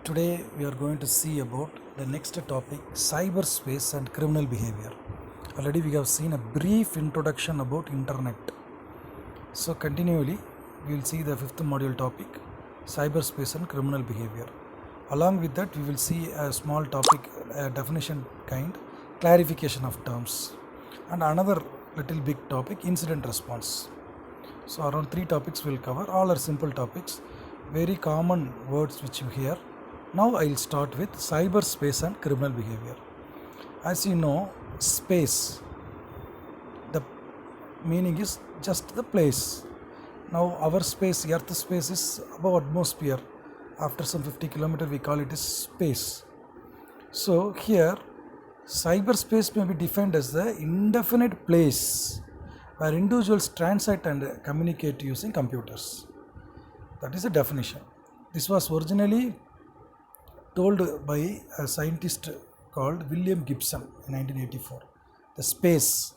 Today we are going to see about the next topic, cyberspace and criminal behavior. Already we have seen a brief introduction about internet. So continually we will see the fifth module topic, cyberspace and criminal behavior. Along with that we will see a small topic, a definition kind, clarification of terms, and another little big topic, incident response. So around 3 topics we'll cover. All are simple topics, very common words which you hear. Now I'll start with cyberspace and criminal behavior. As you know, space, the meaning is just the place. Now our space, earth space is above atmosphere. After some 50 kilometers we call it as space. So here cyberspace may be defined as the indefinite place where individuals transact and communicate using computers. That is the definition. This was originally told by a scientist called William Gibson in 1984. The space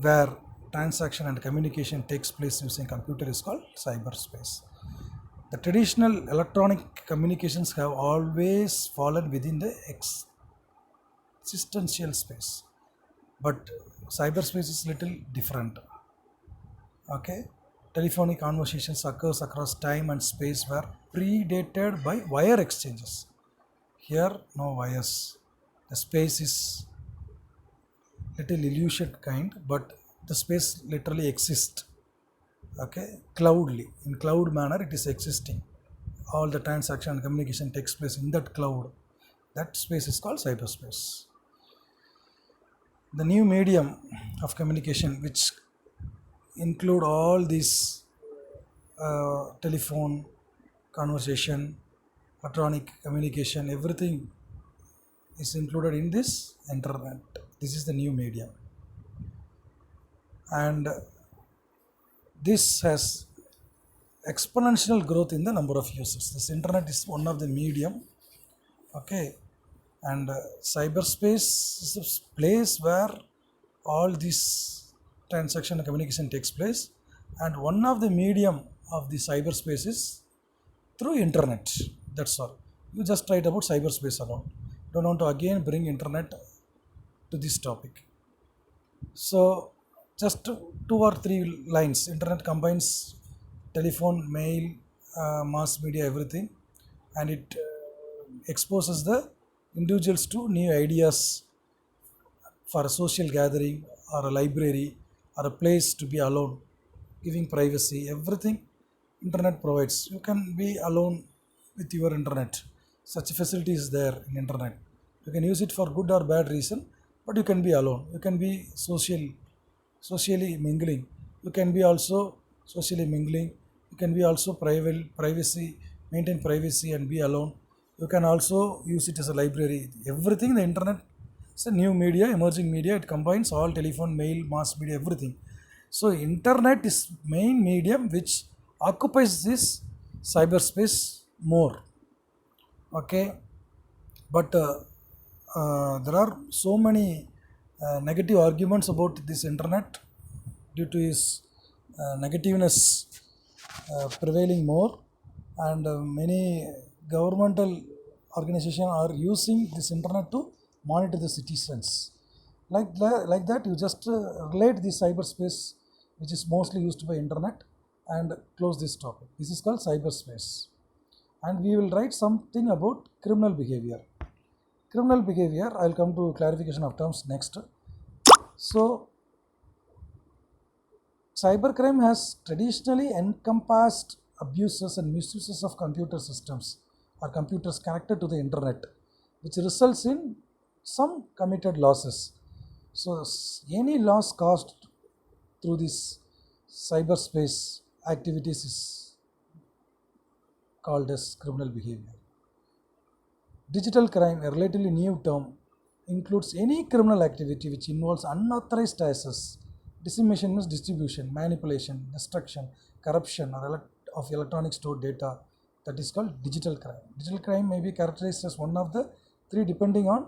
where transaction and communication takes place using computer is called cyberspace. The traditional electronic communications have always fallen within the existential space, but cyberspace is little different. Okay, telephonic conversations occurs across time and space were predated by wire exchanges. Here no wires. The space is little illusion kind, but the space literally exists. Okay, cloudly, in cloud manner it is existing. All the transaction and communication takes place in that cloud. That space is called cyberspace. The new medium of communication, which include all these telephone, conversation, electronic communication, everything is included in this internet. This is the new medium, and this has exponential growth in the number of users. This internet is one of the medium. Okay, and cyberspace is a place where all this transaction and communication takes place, and one of the medium of the cyberspace is through internet. That's all. You just write about cyberspace alone. Don't want to again bring internet to this topic. So just two or three lines. Internet combines telephone, mail, mass media, everything, and it exposes the individuals to new ideas for a social gathering or a library or a place to be alone, giving privacy. Everything internet provides. You can be alone with your internet. Such facility is there in internet. You can use it for good or bad reason, but you can be alone. You can be socially mingling. You can be also socially mingling. You can be also privacy, maintain privacy and be alone. You can also use it as a library. Everything the internet is a new media, emerging media. It combines all telephone, mail, mass media, everything. So internet is main medium which occupies this cyberspace more. Okay, but there are so many negative arguments about this internet due to its negativeness prevailing more, and many governmental organizations are using this internet to monitor the citizens. Like that, you just relate the cyberspace, which is mostly used by internet, and close this topic. This is called cyberspace, and we will write something about criminal behavior. Criminal behavior, I'll come to clarification of terms next. So cybercrime has traditionally encompassed abuses and misuses of computer systems or computers connected to the internet, which results in some committed losses. So any loss caused through this cyberspace activities is called as criminal behavior. Digital crime, a relatively new term, includes any criminal activity which involves unauthorized access, dissemination means distribution, manipulation, destruction, corruption of electronic stored data. That is called digital crime. Digital crime may be characterized as one of the three depending on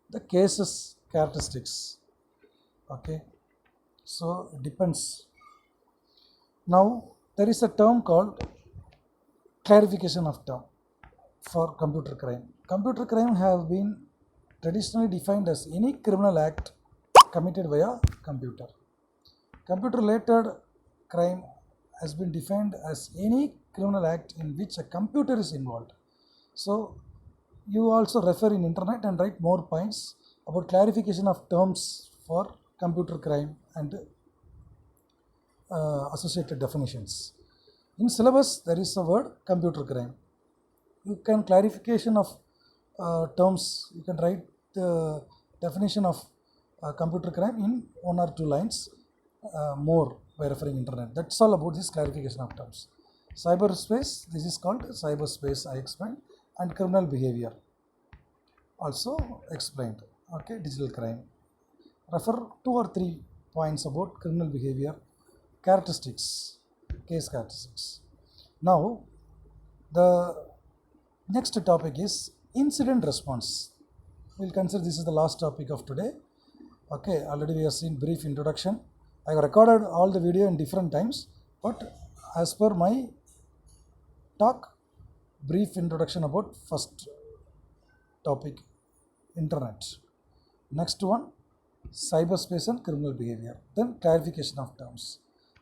the cases characteristics. Okay, so it depends. Now there is a term called clarification of term. for computer crime. Computer crime have been traditionally defined as any criminal act committed via computer. Computer related crime has been defined as any criminal act in which a computer is involved. So you also refer in internet and write more points about clarification of terms for computer crime and associated definitions. In syllabus, there is a word computer crime. You can clarification of terms. You can write the definition of computer crime in 1 or 2 lines more by referring internet. That's all about this clarification of terms. Cyberspace. This is called cyberspace. I explained, and criminal behavior also explained. Okay, digital crime. Refer 2 or 3 points about criminal behavior characteristics, case characteristics. Now, the next topic is incident response. We'll consider this is the last topic of today. Okay, already we have seen brief introduction. I have recorded all the video in different times, but as per my talk, brief introduction about first topic, internet. Next one, cyberspace and criminal behavior. Then clarification of terms.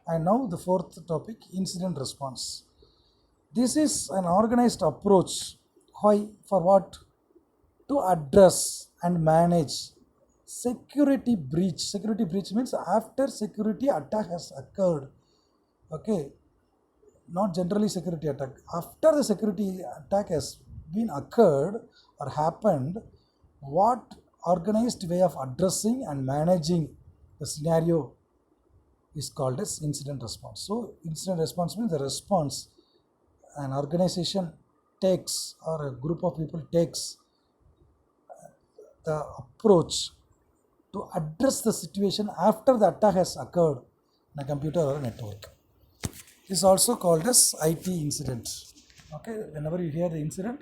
And now the fourth topic, incident response. This is an organized approach. Why? For what? To address and manage security breach. Security breach means after security attack has occurred. Okay, not generally security attack. After the security attack has been occurred or happened, what organized way of addressing and managing the scenario is called as incident response. So incident response means the response an organization takes or a group of people takes the approach to address the situation after the attack has occurred in a computer or a network. This is also called as IT incident. Okay, whenever you hear the incident,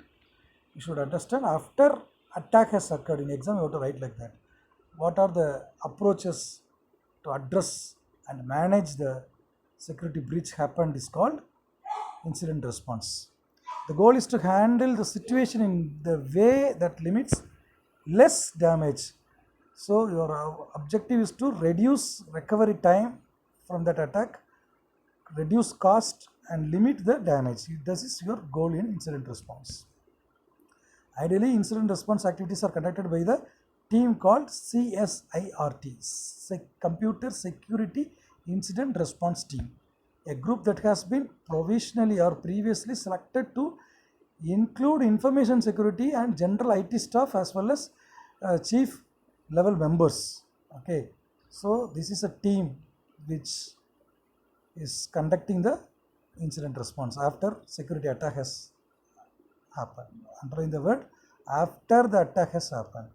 you should understand after attack has occurred. In exam, you have to write like that. What are the approaches to address and manage the security breach happened is called incident response. The goal is to handle the situation in the way that limits less damage. So your objective is to reduce recovery time from that attack, reduce cost and limit the damage. This is your goal in incident response. Ideally, incident response activities are conducted by the team called CSIRT, Computer Security Incident Response Team, a group that has been provisionally or previously selected to include information security and general IT staff as well as chief level members. Okay, so this is a team which is conducting the incident response after security attack has happened. Underline the word after the attack has happened.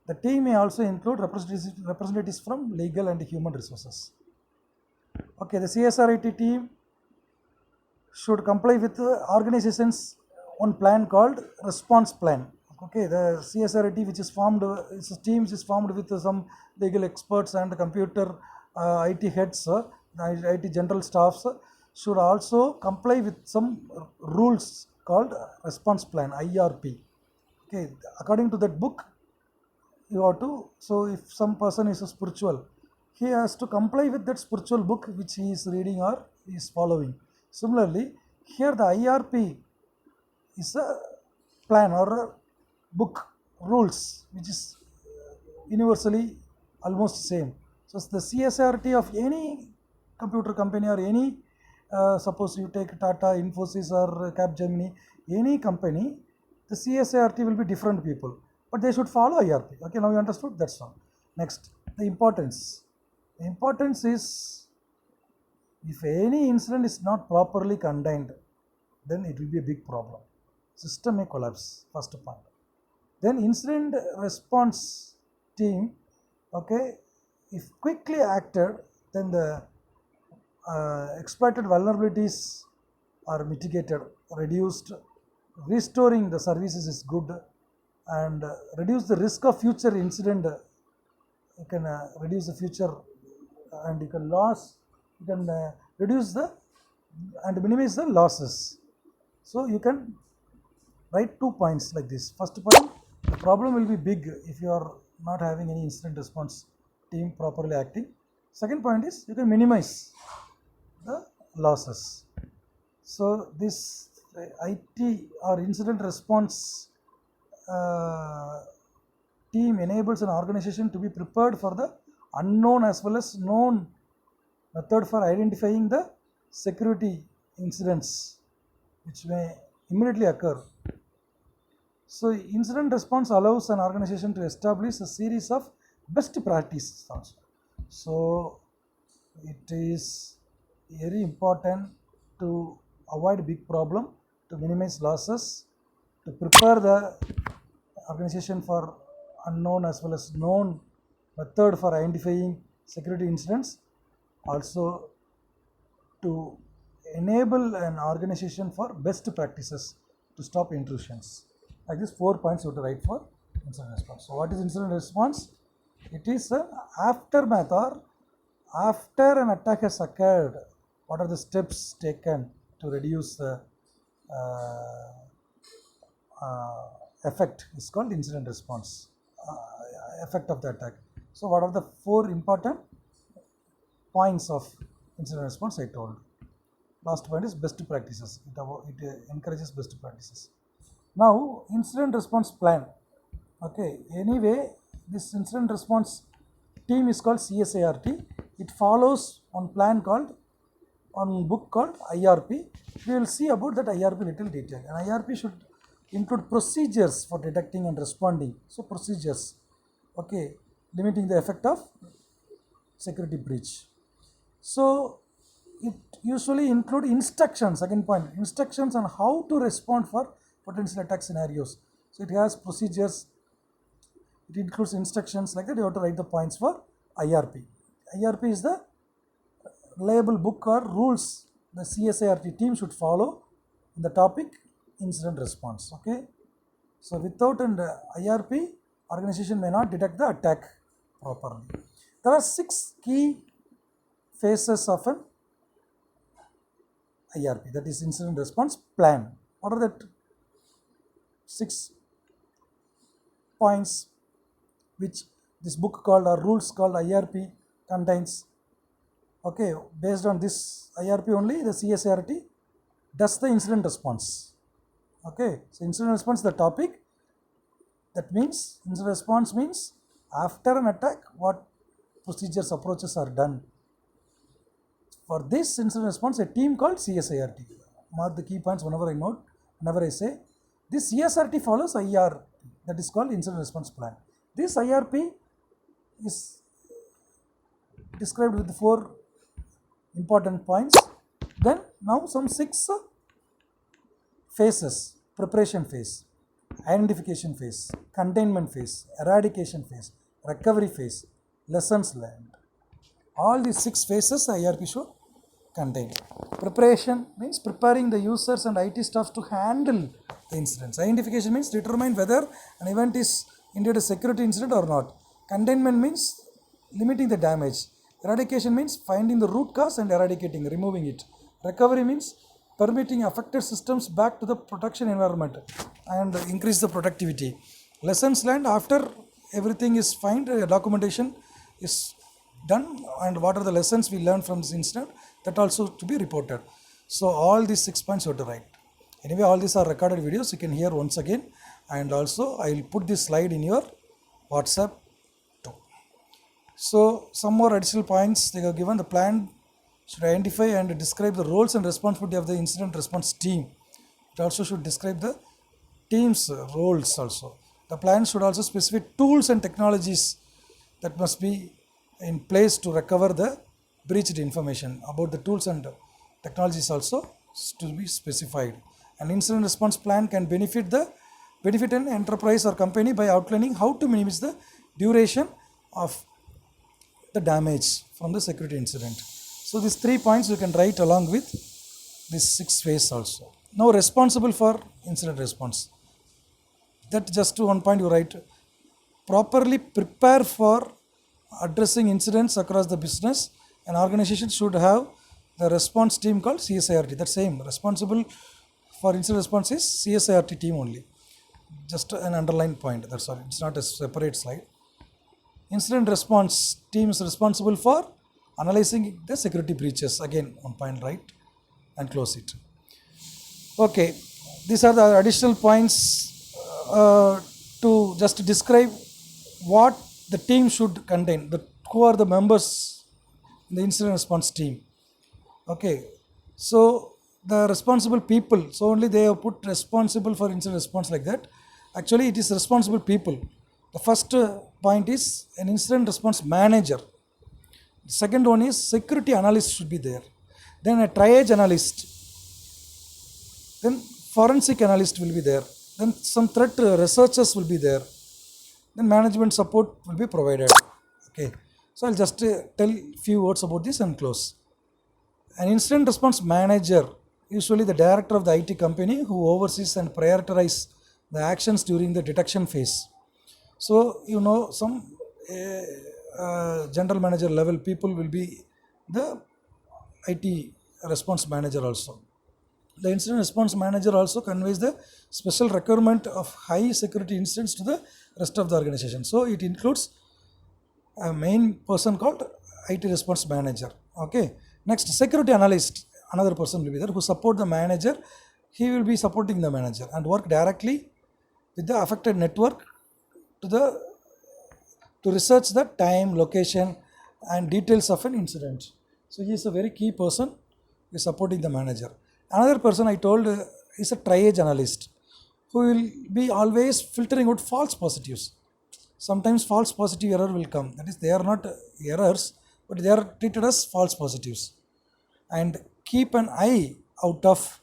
The team may also include representatives from legal and human resources. Okay, the CSRIT team should comply with the organization's one plan called response plan. Okay, the CSRIT which is formed, it's a team which is formed with some legal experts and computer IT heads, IT general staffs should also comply with some rules called response plan, IRP. Okay, according to that book, you have to, so if some person is a spiritual, he has to comply with that spiritual book which he is reading or is following. Similarly, here the IRP is a plan or a book rules which is universally almost same. So the CSRT of any computer company or any suppose you take Tata, Infosys or Capgemini, any company, the CSRT will be different people, but they should follow IRP. Okay, now you understood? That's all. Next, the importance. The importance is if any incident is not properly contained, then it will be a big problem. System may collapse, first point. Then incident response team, okay, if quickly acted, then the exploited vulnerabilities are mitigated, reduced, restoring the services is good, and reduce the risk of future incident. You can reduce the future and you can reduce the and minimize the losses. So you can write 2 points like this. First point, the problem will be big if you are not having any incident response team properly acting. Second point is you can minimize the losses. So this IT or incident response team enables an organization to be prepared for the unknown as well as known method for identifying the security incidents which may immediately occur. So incident response allows an organization to establish a series of best practices also. So it is very important to avoid big problem, to minimize losses, to prepare the organization for unknown as well as known method for identifying security incidents, also to enable an organization for best practices to stop intrusions. Like this 4 points you have to write for incident response. So what is incident response? It is an aftermath or after an attack has occurred, what are the steps taken to reduce the effect is called incident response, effect of the attack. So what are the 4 important points of incident response I told. Last point is best practices. It encourages best practices. Now incident response plan. Okay, anyway, this incident response team is called CSART. It follows one plan called, one book called IRP. We will see about that IRP little detail. And IRP should include procedures for detecting and responding. So procedures, okay, limiting the effect of security breach. So it usually include instructions. Second point, instructions on how to respond for potential attack scenarios. So it has procedures. It includes instructions like that. You have to write the points for IRP. IRP is the label book or rules the CSART team should follow in the topic incident response. Okay, so without an IRP, organization may not detect the attack properly. There are 6 key phases of an IRP, that is incident response plan. What are the 6 points which this book called or rules called IRP contains? Okay, based on this IRP only, the CSRT does the incident response. Okay, so incident response is the topic. That means incident response means after an attack, what procedures, approaches are done. For this incident response, a team called CSIRT. Mark the key points whenever I note, whenever I say. This CSRT follows IRP, that is called incident response plan. This IRP is described with 4 important points. Then now some 6 phases: preparation phase, identification phase, containment phase, eradication phase, recovery phase, lessons learned. All these 6 phases IRP should contain. Preparation means preparing the users and IT staff to handle the incidents. Identification means determine whether an event is indeed a security incident or not. Containment means limiting the damage. Eradication means finding the root cause and eradicating, removing it. Recovery means permitting affected systems back to the production environment and increase the productivity. Lessons learned: after everything is fine, documentation is done, and what are the lessons we learned from this incident, that also to be reported. So all these 6 points you have to write. Anyway, all these are recorded videos, you can hear once again, and also I will put this slide in your WhatsApp too. So some more additional points they have given. The plan should identify and describe the roles and responsibility of the incident response team. It also should describe the team's roles also. The plan should also specify tools and technologies that must be in place to recover the breached information. About the tools and technologies also to be specified. An incident response plan can benefit an enterprise or company by outlining how to minimize the duration of the damage from the security incident. So these 3 points you can write along with this 6 phase also. Now responsible for incident response. That just to one point you write: properly prepare for addressing incidents across the business. An organization should have the response team called CSIRT. That same responsible for incident response is CSIRT team only. Just an underline point, that's all. It's not a separate slide. Incident response team is responsible for analyzing the security breaches. Again, one point, right, and close it. Okay, these are the additional points to just describe what the team should contain. Who are the members in the incident response team? Okay, so the responsible people. So only they have put responsible for incident response like that. Actually, it is responsible people. The first point is an incident response manager. The second one is security analyst should be there. Then a triage analyst. Then forensic analyst will be there. Then some threat researchers will be there. Then management support will be provided. Okay. So I'll just tell few words about this and close. An incident response manager, usually the director of the IT company who oversees and prioritizes the actions during the detection phase. So some general manager level people will be the IT response manager also. The incident response manager also conveys the special requirement of high security incidents to the rest of the organization. So it includes a main person called IT response manager. Okay. Next, security analyst, another person will be there who support the manager. He will be supporting the manager and work directly with the affected network to research the time, location, and details of an incident. So he is a very key person who is supporting the manager. Another person I told is a triage analyst who will be always filtering out false positives. Sometimes false positive error will come. That is, they are not errors, but they are treated as false positives. And keep an eye out of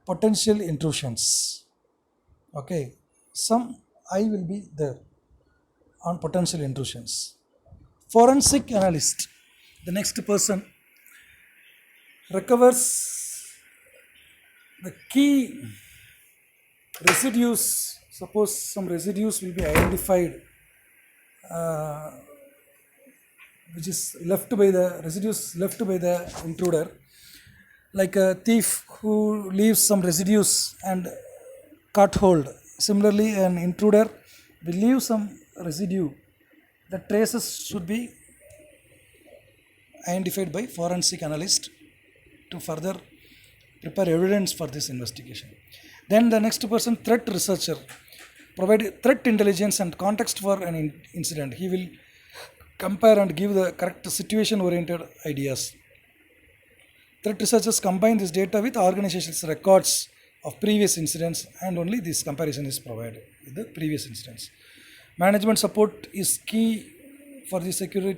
potential intrusions. Okay, some eye will be there on potential intrusions. Forensic analyst, the next person, recovers the key residues. Suppose some residues will be identified, which is left by the intruder, like a thief who leaves some residues and caught hold. Similarly, an intruder will leave some residue. The traces should be identified by forensic analyst to further prepare evidence for this investigation. Then the next person, threat researcher, provide threat intelligence and context for an incident. He will compare and give the correct situation-oriented ideas. Threat researchers combine this data with organization's records of previous incidents, and only this comparison is provided with the previous incidents. Management support is key for the securing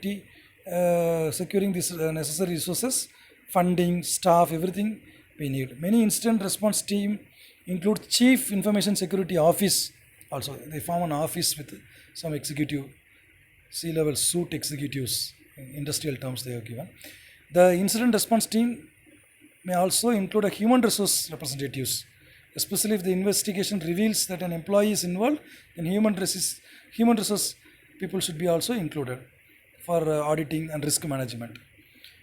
these necessary resources, funding, staff, everything we need. Many incident response team include Chief Information Security Office. Also, they form an office with some executive, C-level suit executives, in industrial terms they have given. The incident response team may also include a human resource representatives, especially if the investigation reveals that an employee is involved, then human resource people should be also included for auditing and risk management.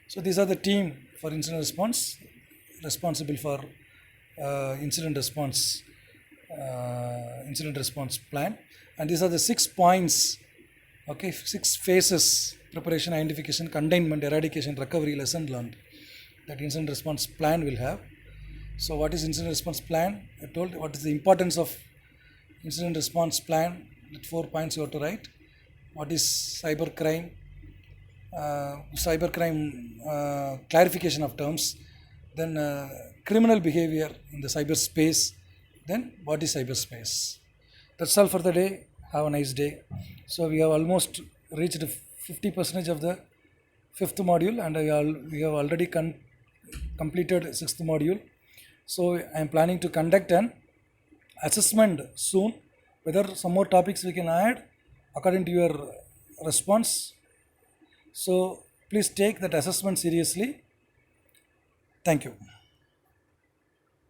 So these are the team for incident response responsible for incident response plan, and these are the 6 points. Okay, 6 phases: preparation, identification, containment, eradication, recovery, lesson learned, that incident response plan will have. So what is incident response plan? I told what is the importance of incident response plan. With 4 points you have to write. What is cybercrime? Clarification of terms. Then criminal behavior in the cyberspace. Then what is cyberspace? That's all for the day. Have a nice day. So we have almost reached 50% of the 5th module, and we have already completed 6th module. So I am planning to conduct an assessment soon, whether some more topics we can add according to your response. So please take that assessment seriously. Thank you.